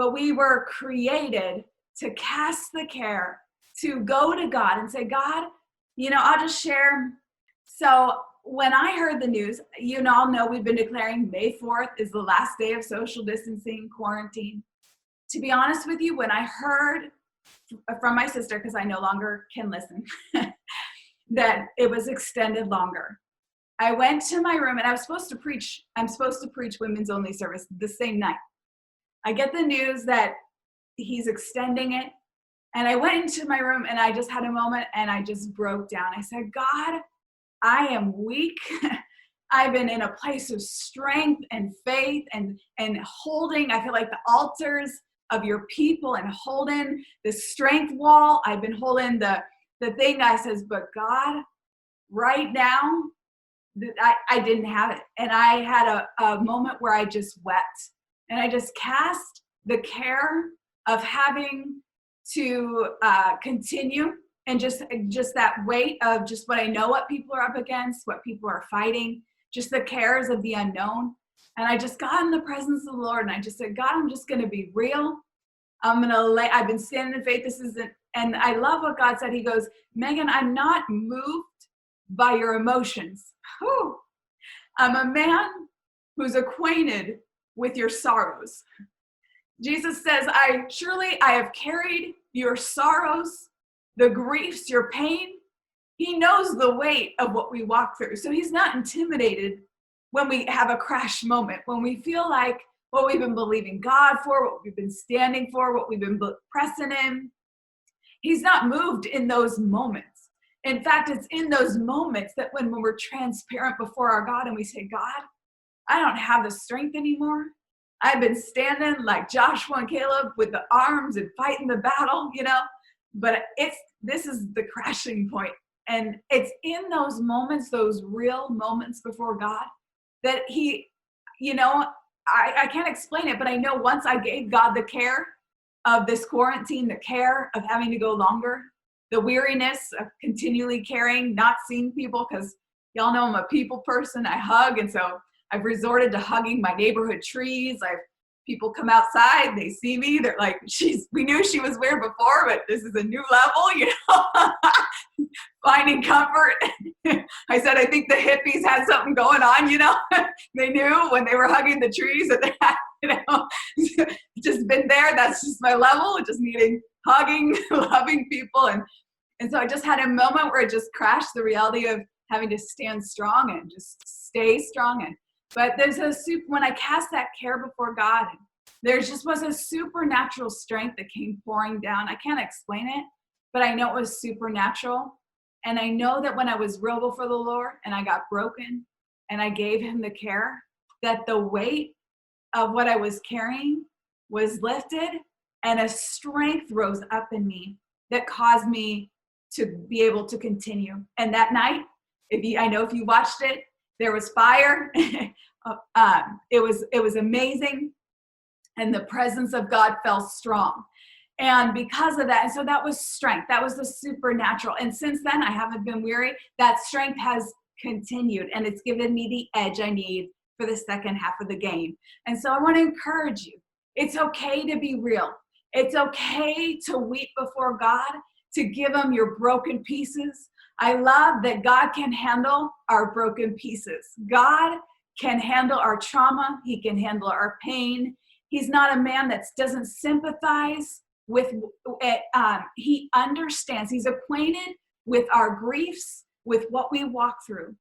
but we were created to cast the care, to go to God and say, God, I'll just share. So when I heard the news, all know we've been declaring May 4th is the last day of social distancing, quarantine. To be honest with you, when I heard from my sister, because I no longer can listen, that it was extended longer, I went to my room and I'm supposed to preach women's only service the same night. I get the news that he's extending it. And I went into my room and I just had a moment and I just broke down. I said, God, I am weak. I've been in a place of strength and faith and holding, I feel like the altars of your people and holding the strength wall. I've been holding the thing. I says, but God, right now, I didn't have it. And I had a moment where I just wept and I just cast the care of having to continue, and just that weight of just what I know, what people are up against, what people are fighting, just the cares of the unknown. And I just got in the presence of the Lord and I just said, God, I'm just going to be real. I've been standing in faith. And I love what God said. He goes, Megan, I'm not moved by your emotions. Whew. I'm a man who's acquainted with your sorrows. Jesus says, I have carried your sorrows, the griefs, your pain. He knows the weight of what we walk through. So he's not intimidated when we have a crash moment, when we feel like what we've been believing God for, what we've been standing for, what we've been pressing in. He's not moved in those moments. In fact, it's in those moments that when we're transparent before our God and we say, God, I don't have the strength anymore. I've been standing like Joshua and Caleb with the arms and fighting the battle, but this is the crashing point. And it's in those moments, those real moments before God, that he, I can't explain it, but I know once I gave God the care of this quarantine, the care of having to go longer, the weariness of continually caring, not seeing people, because y'all know I'm a people person. I hug, and so I've resorted to hugging my neighborhood trees. People come outside, they see me, they're like, we knew she was weird before, but this is a new level, finding comfort. I said, I think the hippies had something going on, they knew when they were hugging the trees that they had, just been there. That's just my level, just needing hugging, loving people. And so I just had a moment where it just crashed, the reality of having to stand strong and just stay strong. But when I cast that care before God, there just was a supernatural strength that came pouring down. I can't explain it, but I know it was supernatural. And I know that when I was real before the Lord and I got broken and I gave him the care, that the weight of what I was carrying was lifted and a strength rose up in me that caused me to be able to continue. And that night, I know if you watched it, there was fire. It was amazing. And the presence of God fell strong. And because of that, and so that was strength. That was the supernatural. And since then, I haven't been weary. That strength has continued, and it's given me the edge I need for the second half of the game. And so I want to encourage you. It's okay to be real. It's okay to weep before God, to give him your broken pieces. I love that God can handle our broken pieces. God can handle our trauma. He can handle our pain. He's not a man that doesn't sympathize with it. He understands. He's acquainted with our griefs, with what we walk through.